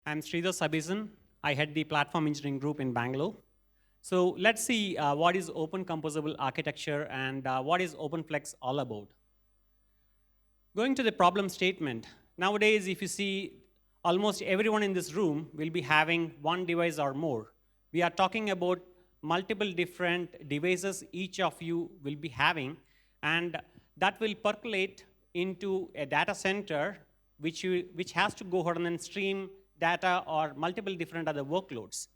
I'm Sridhar Sabesan. I head the platform engineering group in Bangalore. So let's see what is open composable architecture and what is OpenFlex all about. Going to the problem statement. Nowadays, if you see, almost everyone in this room will be having one device or more. We are talking about multiple different devices each of you will be having, and that will percolate into a data center which has to go ahead and stream data or multiple different other workloads.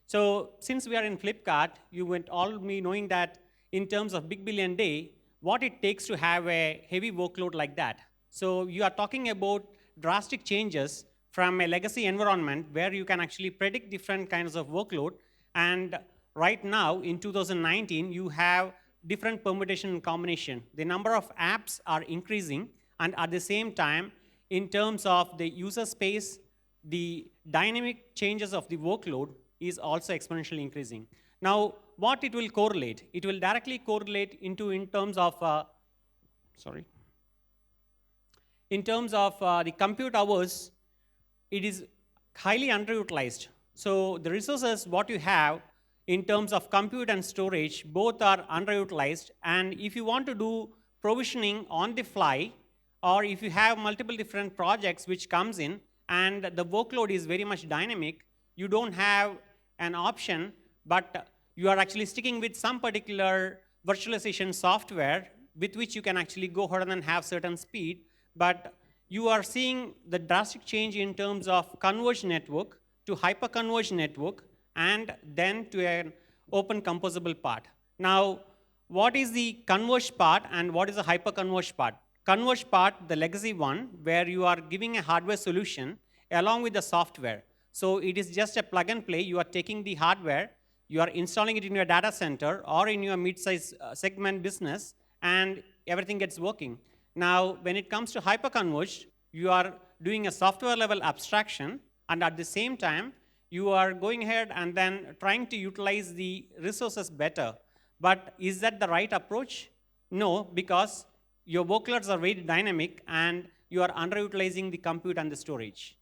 So since we are in Flipkart, you went all me knowing that in terms of big billion day, what it takes to have a heavy workload like that. So you are talking about drastic changes from a legacy environment where you can actually predict different kinds of workload. And right now in 2019, you have different permutation and combination. The number of apps are increasing, and at the same time, in terms of the user space, the dynamic changes of the workload is also exponentially increasing. Now, what it will correlate? It will directly correlate into in terms of, the compute hours. It is highly underutilized. So the resources what you have in terms of compute and storage, both are underutilized. And if you want to do provisioning on the fly, or if you have multiple different projects which comes in, and the workload is very much dynamic, you don't have an option, but you are actually sticking with some particular virtualization software with which you can actually go ahead and have certain speed, but you are seeing the drastic change in terms of converged network to hyper-converged network, and then to an open composable part. Now, what is the converged part and what is the hyper-converged part? Converged part, the legacy one, where you are giving a hardware solution along with the software. So it is just a plug and play. You are taking the hardware, you are installing it in your data center or in your mid-size segment business, and everything gets working. Now, when it comes to hyperconverged, you are doing a software level abstraction, and at the same time, you are going ahead and then trying to utilize the resources better. But is that the right approach? No, because your workloads are very dynamic and you are underutilizing the compute and the storage.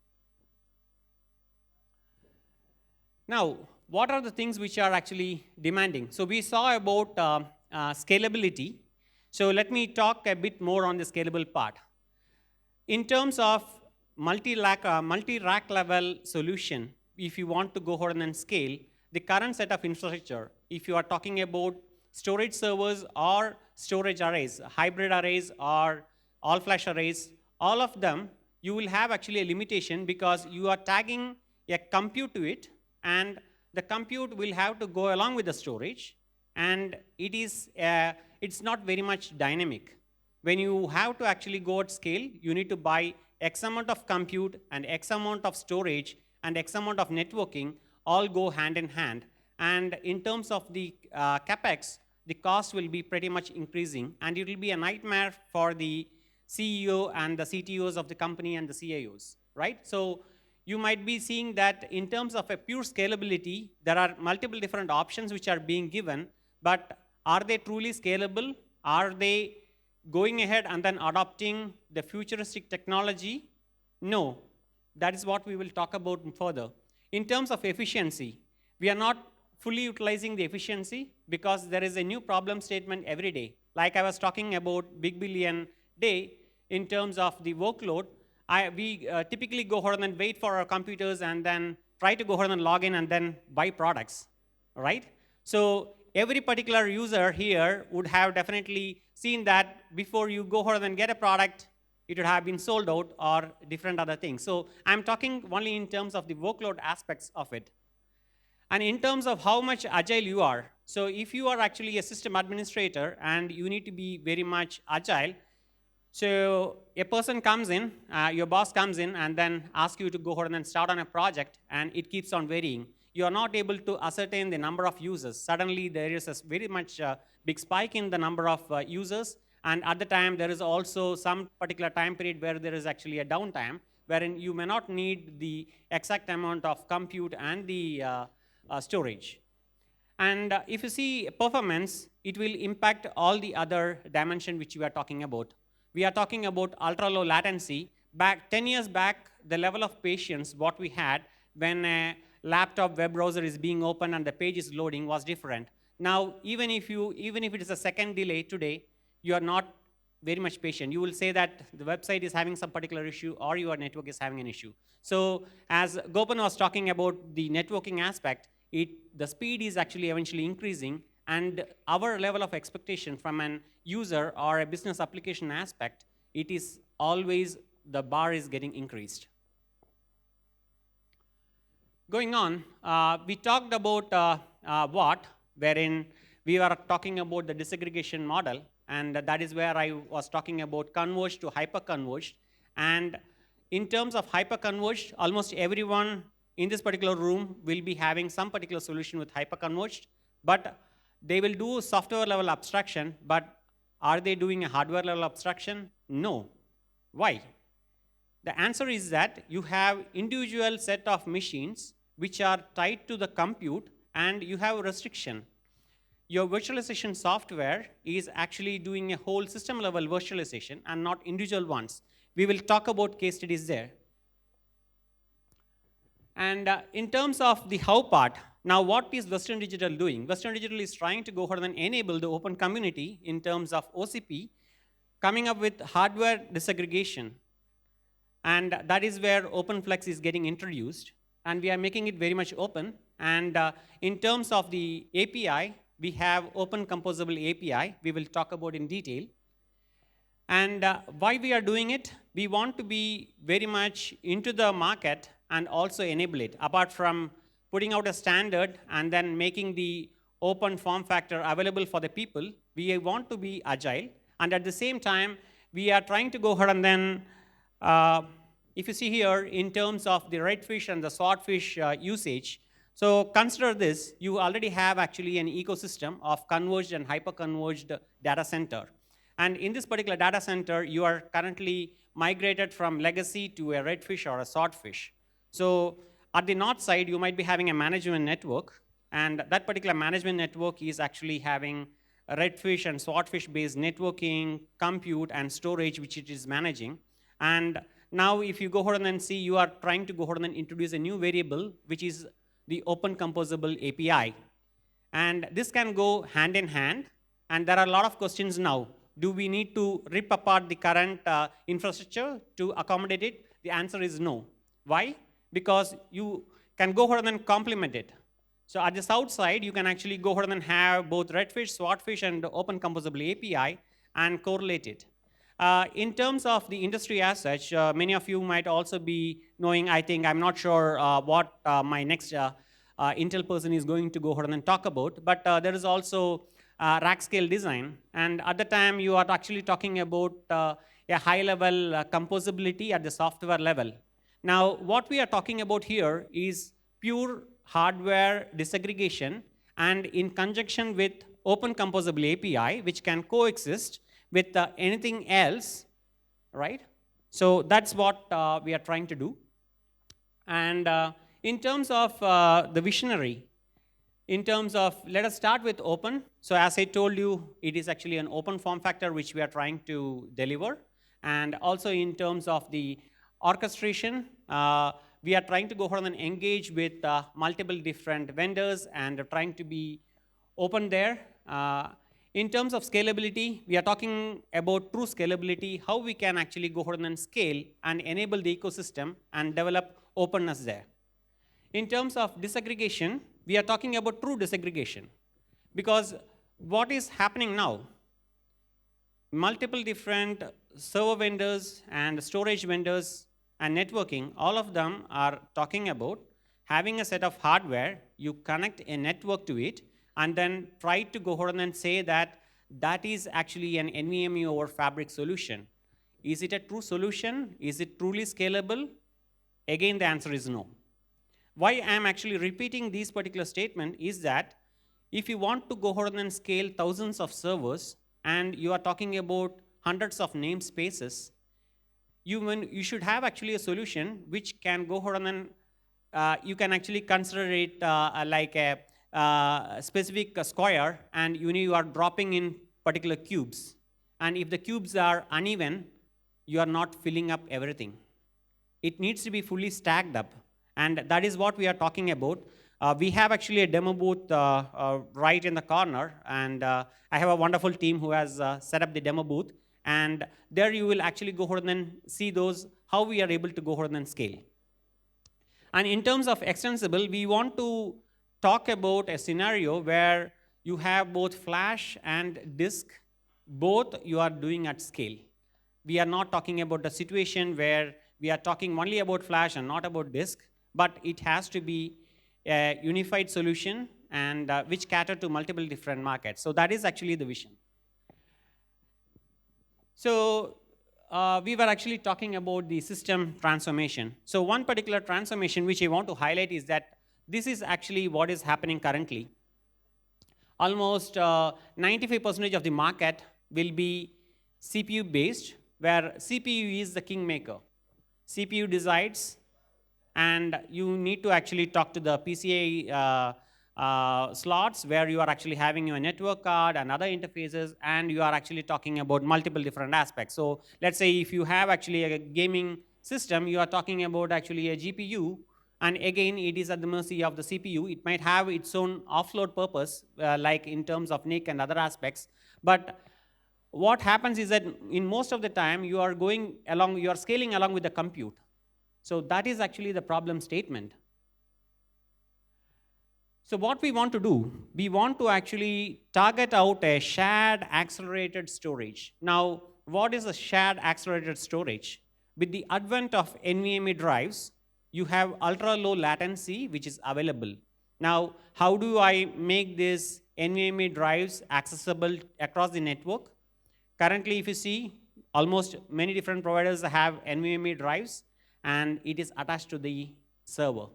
Now, what are the things which are actually demanding? So we saw about scalability. So let me talk a bit more on the scalable part. In terms of multi-rack level solution, if you want to go ahead and scale, the current set of infrastructure, if you are talking about storage servers or storage arrays, hybrid arrays or all-flash arrays, all of them, you will have actually a limitation because you are tagging a compute to it, and the compute will have to go along with the storage, and it's not very much dynamic. When you have to actually go at scale, you need to buy X amount of compute and X amount of storage and X amount of networking, all go hand in hand. And in terms of the capex, the cost will be pretty much increasing, and it will be a nightmare for the CEO and the CTOs of the company and the CIOs, right? So you might be seeing that in terms of a pure scalability, there are multiple different options which are being given, but are they truly scalable? Are they going ahead and then adopting the futuristic technology? No. That is what we will talk about further. In terms of efficiency, we are not fully utilizing the efficiency because there is a new problem statement every day. Like I was talking about big billion day, in terms of the workload, we typically go ahead and wait for our computers and then try to go ahead and log in and then buy products, right? So every particular user here would have definitely seen that before you go ahead and get a product, it would have been sold out or different other things. So I'm talking only in terms of the workload aspects of it. And in terms of how much agile you are, so if you are actually a system administrator and you need to be very much agile, so a person comes in, your boss comes in and then asks you to go ahead and start on a project, and it keeps on varying. You are not able to ascertain the number of users. Suddenly there is a very much big spike in the number of users, and at the time there is also some particular time period where there is actually a downtime, wherein you may not need the exact amount of compute and the storage. And if you see performance, it will impact all the other dimension which we are talking about. We are talking about ultra low latency, back 10 years back, the level of patience what we had when a laptop web browser is being opened and the page is loading was different. Now, even if it is a second delay today, you are not very much patient. You will say that the website is having some particular issue or your network is having an issue. So as Gopan was talking about the networking aspect, the speed is actually eventually increasing, and our level of expectation from an user or a business application aspect, it is always, the bar is getting increased. Going on, we talked about what, wherein we were talking about the disaggregation model, and that is where I was talking about converged to hyper-converged. And in terms of hyper-converged, almost everyone in this particular room will be having some particular solution with hyper-converged, but they will do software level abstraction, but are they doing a hardware level abstraction? No. Why? The answer is that you have individual set of machines which are tied to the compute, and you have a restriction. Your virtualization software is actually doing a whole system level virtualization and not individual ones. We will talk about case studies there. And in terms of the how part, now what is Western Digital doing? Western Digital is trying to go ahead and enable the open community in terms of OCP, coming up with hardware disaggregation. And that is where OpenFlex is getting introduced. And we are making it very much open. And in terms of the API, we have Open Composable API. We will talk about in detail. And why we are doing it? We want to be very much into the market and also enable it. Apart from putting out a standard and then making the open form factor available for the people, we want to be agile. And at the same time, we are trying to go ahead and then, if you see here, in terms of the redfish and the swordfish usage, so consider this, you already have actually an ecosystem of converged and hyper-converged data center. And in this particular data center, you are currently migrated from legacy to a redfish or a swordfish. So at the north side, you might be having a management network, and that particular management network is actually having a redfish and swordfish-based networking, compute, and storage, which it is managing. And now if you go ahead and see, you are trying to go ahead and introduce a new variable, which is the Open Composable API. And this can go hand in hand, and there are a lot of questions now. Do we need to rip apart the current infrastructure to accommodate it? The answer is no. Why? Because you can go ahead and complement it. So at the south side, you can actually go ahead and have both redfish, swordfish, and Open Composable API and correlate it. In terms of the industry as such, many of you might also be knowing, I think, I'm not sure what my next Intel person is going to go ahead and talk about, but there is also rack scale design. And at the time, you are actually talking about a high level composability at the software level. Now, what we are talking about here is pure hardware disaggregation, and in conjunction with Open Composable API, which can coexist with anything else, right? So that's what we are trying to do. And in terms of the visionary, in terms of, let us start with open. So as I told you, it is actually an open form factor which we are trying to deliver. And also in terms of the orchestration, we are trying to go ahead and engage with multiple different vendors and trying to be open there. In terms of scalability, we are talking about true scalability, how we can actually go ahead and scale and enable the ecosystem and develop openness there. In terms of disaggregation, we are talking about true disaggregation. Because what is happening now, multiple different server vendors and storage vendors and networking, all of them are talking about having a set of hardware, you connect a network to it, and then try to go ahead and say that that is actually an NVMe over fabric solution. Is it a true solution? Is it truly scalable? Again, the answer is no. Why I am actually repeating this particular statement is that if you want to go ahead and scale thousands of servers and you are talking about hundreds of namespaces, you should have actually a solution which can go ahead and you can actually consider it like a specific square, and you are dropping in particular cubes. And if the cubes are uneven, you are not filling up everything. it needs to be fully stacked up. And that is what we are talking about. We have actually a demo booth right in the corner, and I have a wonderful team who has set up the demo booth. And there you will actually go ahead and see those, how we are able to go ahead and scale. And in terms of extensible, we want to talk about a scenario where you have both flash and disk, both you are doing at scale. We are not talking about a situation where we are talking only about flash and not about disk, but it has to be a unified solution and which cater to multiple different markets. So that is actually the vision. So we were actually talking about the system transformation. So one particular transformation which I want to highlight is that this is actually what is happening currently. Almost 95% of the market will be CPU based, where CPU is the kingmaker. CPU decides, and you need to actually talk to the PCI slots where you are actually having your network card and other interfaces, and you are actually talking about multiple different aspects. So let's say if you have actually a gaming system, you are talking about actually a GPU, and again, it is at the mercy of the CPU. It might have its own offload purpose, like in terms of NIC and other aspects. But what happens is that in most of the time, you are going along, you are scaling along with the compute. So that is actually the problem statement. So what we want to do, we want to actually target out a shared accelerated storage. Now, what is a shared accelerated storage? With the advent of NVMe drives, you have ultra low latency which is available. Now, how do I make these NVMe drives accessible across the network? Currently, if you see, almost many different providers have NVMe drives, and it is attached to the server.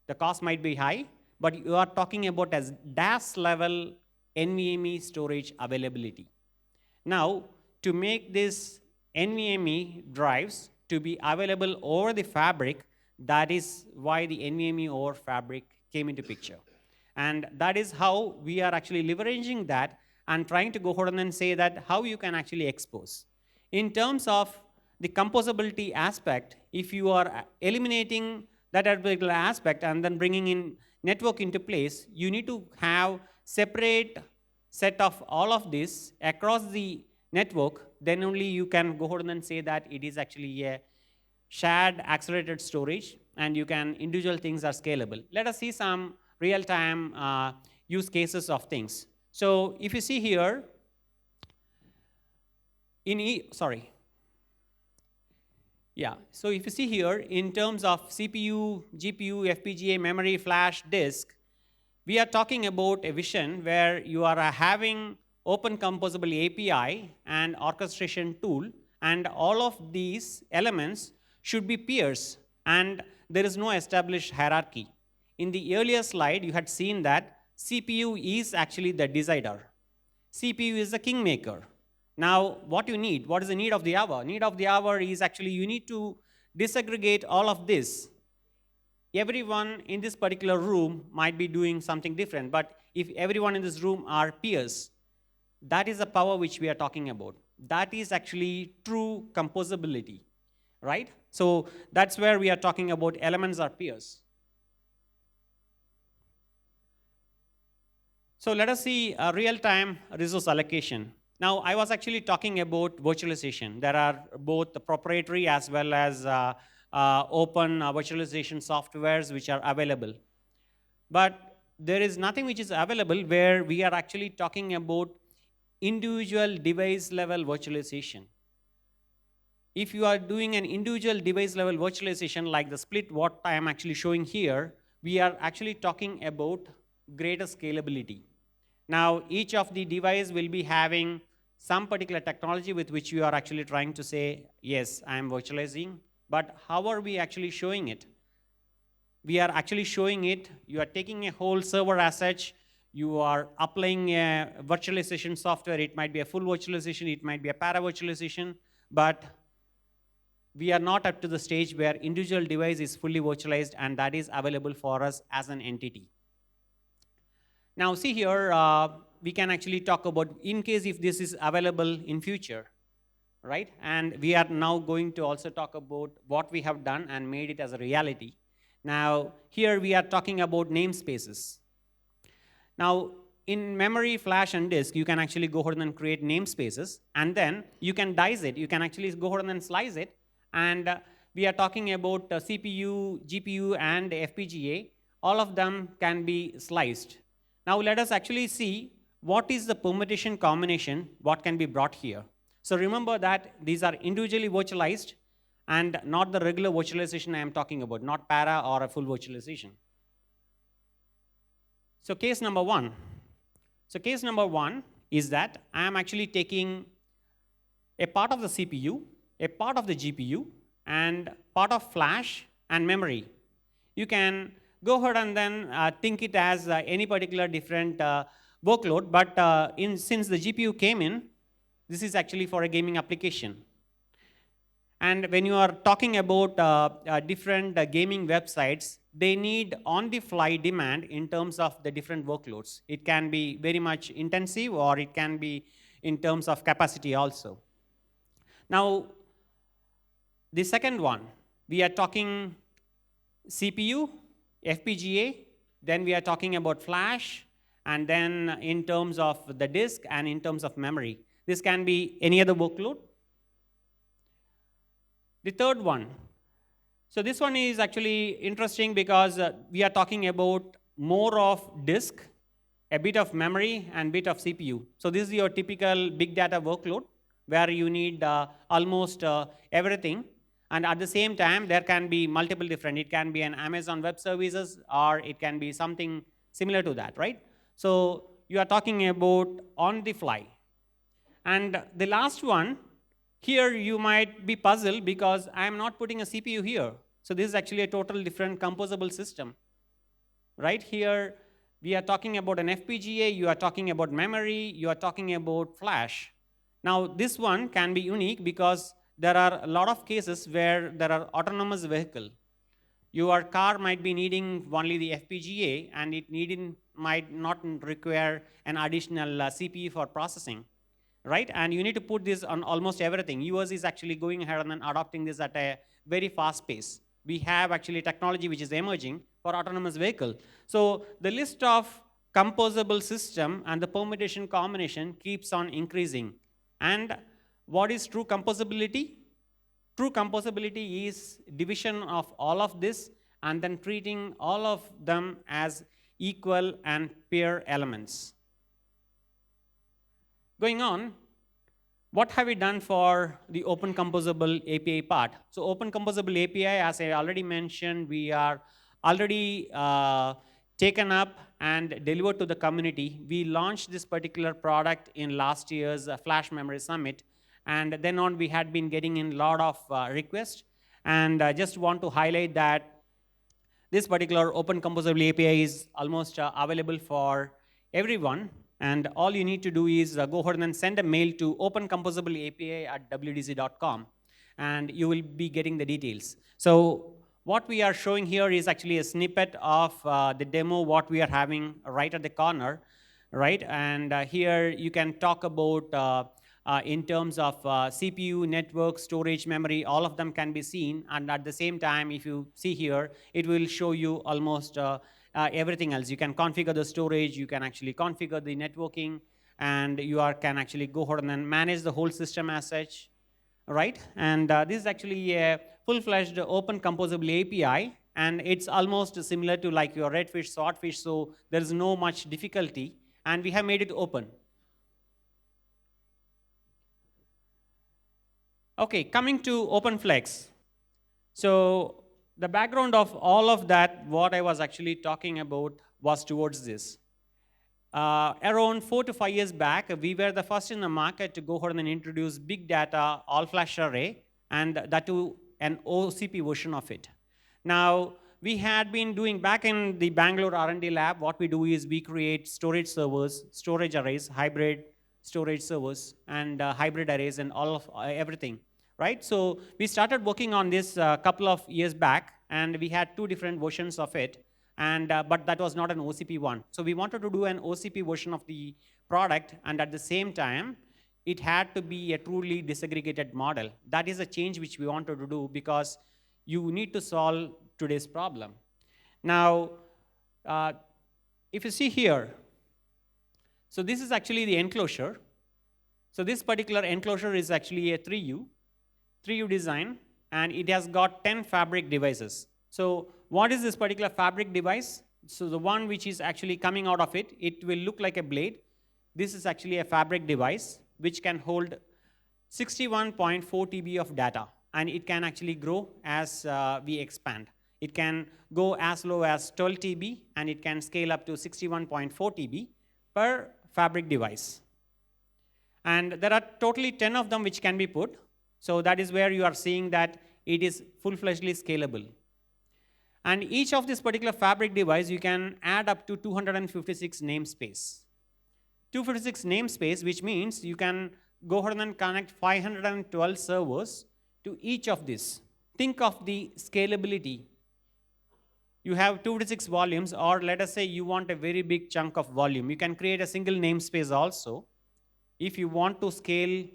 The cost might be high, but you are talking about as DAS level NVMe storage availability. Now, to make this NVMe drives to be available over the fabric, that is why the NVMe over fabric came into picture. And that is how we are actually leveraging that and trying to go ahead and say that how you can actually expose. In terms of the composability aspect, if you are eliminating that particular aspect and then bringing in network into place, you need to have separate set of all of this across the network, then only you can go ahead and say that it is actually a shared accelerated storage, and you can individual things are scalable. Let us see some real-time use cases of things. So if you see here, so if you see here, in terms of CPU, GPU, FPGA, memory, flash, disk, we are talking about a vision where you are having open composable API and orchestration tool, and all of these elements should be peers, and there is no established hierarchy. In the earlier slide, you had seen that CPU is actually the decider. CPU is the kingmaker. Now, what you need, what is the need of the hour? Need of the hour is actually you need to disaggregate all of this. Everyone in this particular room might be doing something different, but if everyone in this room are peers, that is the power which we are talking about. That is actually true composability, right? So that's where we are talking about elements are peers. So let us see real-time resource allocation. Now, I was actually talking about virtualization. There are both the proprietary as well as open virtualization softwares which are available. But there is nothing which is available where we are actually talking about individual device level virtualization. If you are doing an individual device level virtualization like the split what I am actually showing here, we are actually talking about greater scalability. Now, each of the device will be having some particular technology with which you are actually trying to say, yes, I am virtualizing, but how are we actually showing it? We are actually showing it, you are taking a whole server as such, you are applying a virtualization software, it might be a full virtualization, it might be a para-virtualization, but we are not up to the stage where individual device is fully virtualized and that is available for us as an entity. Now see here, we can actually talk about in case if this is available in future. right? And we are now going to also talk about what we have done and made it as a reality. Now, here we are talking about namespaces. Now, in memory, flash, and disk, you can actually go ahead and create namespaces, and then you can dice it. You can actually go ahead and slice it, and we are talking about CPU, GPU, and FPGA. All of them can be sliced. Now, let us actually see what is the permutation combination, what can be brought here. So remember that these are individually virtualized and not the regular virtualization I am talking about, not para or a full virtualization. So case number one. So case number one is that I am actually taking a part of the CPU, a part of the GPU, and part of flash and memory. You can go ahead and then think it as any particular different workload, but since the GPU came in, this is actually for a gaming application. And when you are talking about different gaming websites, they need on-the-fly demand in terms of the different workloads. It can be very much intensive, or it can be in terms of capacity also. Now, the second one, we are talking CPU, FPGA, then we are talking about flash, and then in terms of the disk and in terms of memory. This can be any other workload. The third one. So this one is actually interesting because we are talking about more of disk, a bit of memory, and bit of CPU. So this is your typical big data workload where you need almost everything. And at the same time, there can be multiple different. It can be an Amazon Web Services, or it can be something similar to that, right? So you are talking about on the fly. And the last one, here you might be puzzled because I am not putting a CPU here. So this is actually a total different composable system. Right here, we are talking about an FPGA, you are talking about memory, you are talking about flash. Now this one can be unique because there are a lot of cases where there are autonomous vehicle. Your car might be needing only the FPGA, and it might not require an additional CPU for processing. Right? And you need to put this on almost everything. US is actually going ahead and adopting this at a very fast pace. We have actually technology which is emerging for autonomous vehicle. So the list of composable system and the permutation combination keeps on increasing. And what is true composability? True composability is division of all of this and then treating all of them as equal and pair elements. Going on, what have we done for the Open Composable API part? So Open Composable API, as I already mentioned, we are already taken up and delivered to the community. We launched this particular product in last year's Flash Memory Summit, and then on we had been getting in a lot of requests. And I just want to highlight that this particular Open Composable API is almost available for everyone. And all you need to do is go ahead and send a mail to opencomposableapi@wdc.com, and you will be getting the details. So what we are showing here is actually a snippet of the demo, what we are having right at the corner, right? And here you can talk about in terms of CPU, network, storage, memory, all of them can be seen. And at the same time, if you see here, it will show you almost everything else. You can configure the storage, you can actually configure the networking, and you can actually go ahead and manage the whole system as such, right? And this is actually a full-fledged Open Composable API, and it's almost similar to like your Redfish, Swordfish, so there is no much difficulty, and we have made it open. Okay, coming to OpenFlex. So the background of all of that, what I was actually talking about, was towards this. Around 4 to 5 years back, we were the first in the market to go ahead and introduce big data all-flash array, and that to an OCP version of it. Now, we had been doing back in the Bangalore R&D lab, what we do is we create storage servers, storage arrays, hybrid storage servers, and hybrid arrays, and all of everything. Right? So we started working on this a couple of years back, and we had 2 different versions of it, and but that was not an OCP one. So we wanted to do an OCP version of the product, and at the same time, it had to be a truly disaggregated model. That is a change which we wanted to do because you need to solve today's problem. Now, if you see here, so this is actually the enclosure. So this particular enclosure is actually a 3U design, and it has got 10 fabric devices. So what is this particular fabric device? So the one which is actually coming out of it, it will look like a blade. This is actually a fabric device which can hold 61.4 TB of data, and it can actually grow as we expand. It can go as low as 12 TB, and it can scale up to 61.4 TB per fabric device. And there are totally 10 of them which can be put. So that is where you are seeing that it is full-fledgedly scalable. And each of this particular fabric device, you can add up to 256 namespace. 256 namespace, which means you can go ahead and connect 512 servers to each of these. Think of the scalability. You have 256 volumes, or let us say you want a very big chunk of volume. You can create a single namespace also. If you want to scale,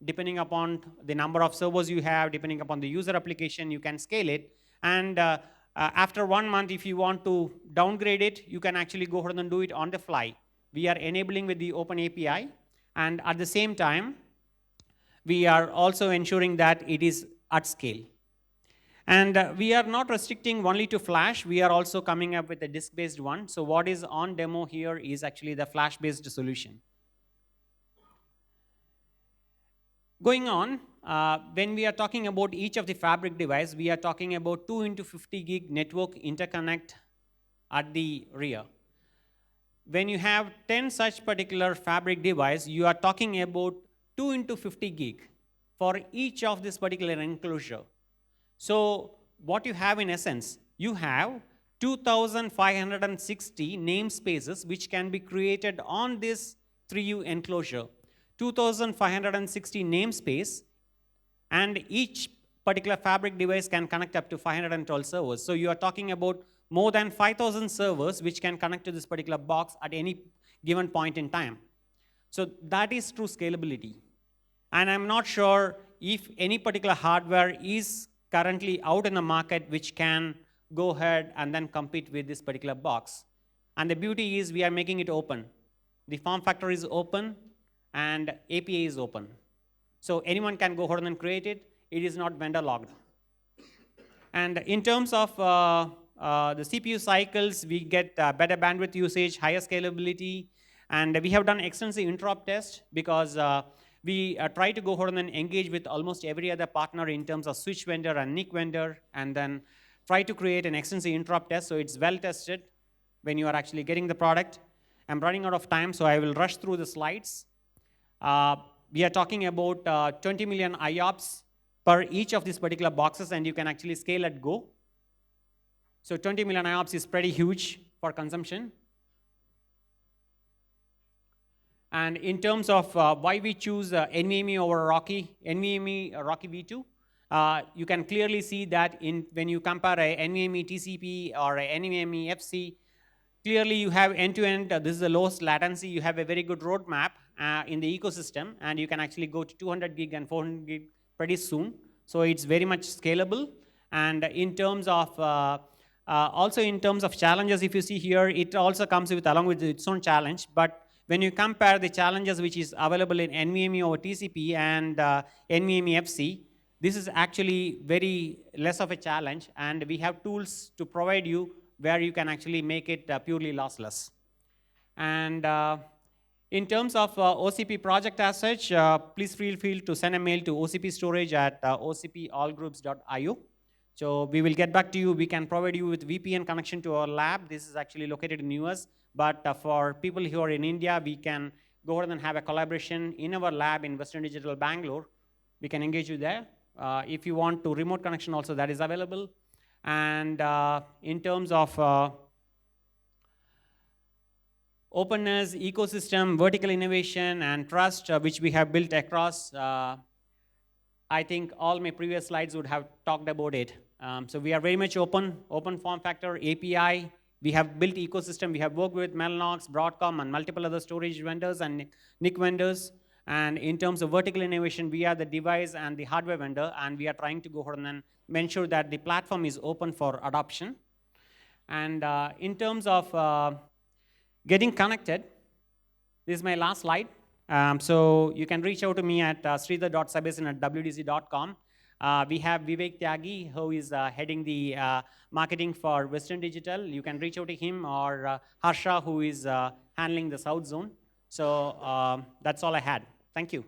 depending upon the number of servers you have, depending upon the user application, you can scale it. And after 1 month, if you want to downgrade it, you can actually go ahead and do it on the fly. We are enabling with the Open API, and at the same time, we are also ensuring that it is at scale. And we are not restricting only to Flash. We are also coming up with a disk-based one. So what is on demo here is actually the Flash-based solution. Going on, when we are talking about each of the fabric device, we are talking about 2 into 50 gig network interconnect at the rear. When you have 10 such particular fabric device, you are talking about 2 into 50 gig for each of this particular enclosure. So what you have in essence, you have 2,560 namespaces which can be created on this 3U enclosure. 2,560 namespace, and each particular fabric device can connect up to 512 servers. So you are talking about more than 5,000 servers which can connect to this particular box at any given point in time. So that is true scalability. And I'm not sure if any particular hardware is currently out in the market which can go ahead and then compete with this particular box. And the beauty is we are making it open. The form factor is open, and API is open. So anyone can go ahead and create it. It is not vendor locked. And in terms of the CPU cycles, we get better bandwidth usage, higher scalability, and we have done extensive interop tests because we try to go ahead and engage with almost every other partner in terms of switch vendor and NIC vendor, and then try to create an extensive interop test so it's well tested when you are actually getting the product. I'm running out of time, so I will rush through the slides. We are talking about 20 million IOPS per each of these particular boxes, and you can actually scale at go. So 20 million IOPS is pretty huge for consumption. And in terms of why we choose NVMe over Rocky, NVMe Rocky V2, you can clearly see that when you compare a NVMe TCP or a NVMe FC, clearly you have end-to-end, this is the lowest latency, you have a very good roadmap in the ecosystem, and you can actually go to 200 gig and 400 gig pretty soon. So it's very much scalable. And in terms of, also in terms of challenges, if you see here, it also comes with along with its own challenge. But when you compare the challenges which is available in NVMe over TCP and NVMe FC, this is actually very less of a challenge, and we have tools to provide you where you can actually make it purely lossless. And in terms of OCP project as such, please feel free to send a mail to ocpstorage@ocpallgroups.io. So we will get back to you. We can provide you with VPN connection to our lab. This is actually located in US, but for people who are in India, we can go ahead and have a collaboration in our lab in Western Digital Bangalore. We can engage you there. If you want to remote connection also, that is available. And in terms of openness, ecosystem, vertical innovation, and trust, which we have built across, I think all my previous slides would have talked about it. So we are very much open form factor, API. We have built ecosystem. We have worked with Mellanox, Broadcom, and multiple other storage vendors and NIC vendors. And in terms of vertical innovation, we are the device and the hardware vendor, and we are trying to go ahead and ensure that the platform is open for adoption. And in terms of getting connected, this is my last slide. So you can reach out to me at sridhar.sabesan@wdc.com. We have Vivek Tyagi, who is heading the marketing for Western Digital. You can reach out to him, or Harsha, who is handling the South Zone. So that's all I had. Thank you.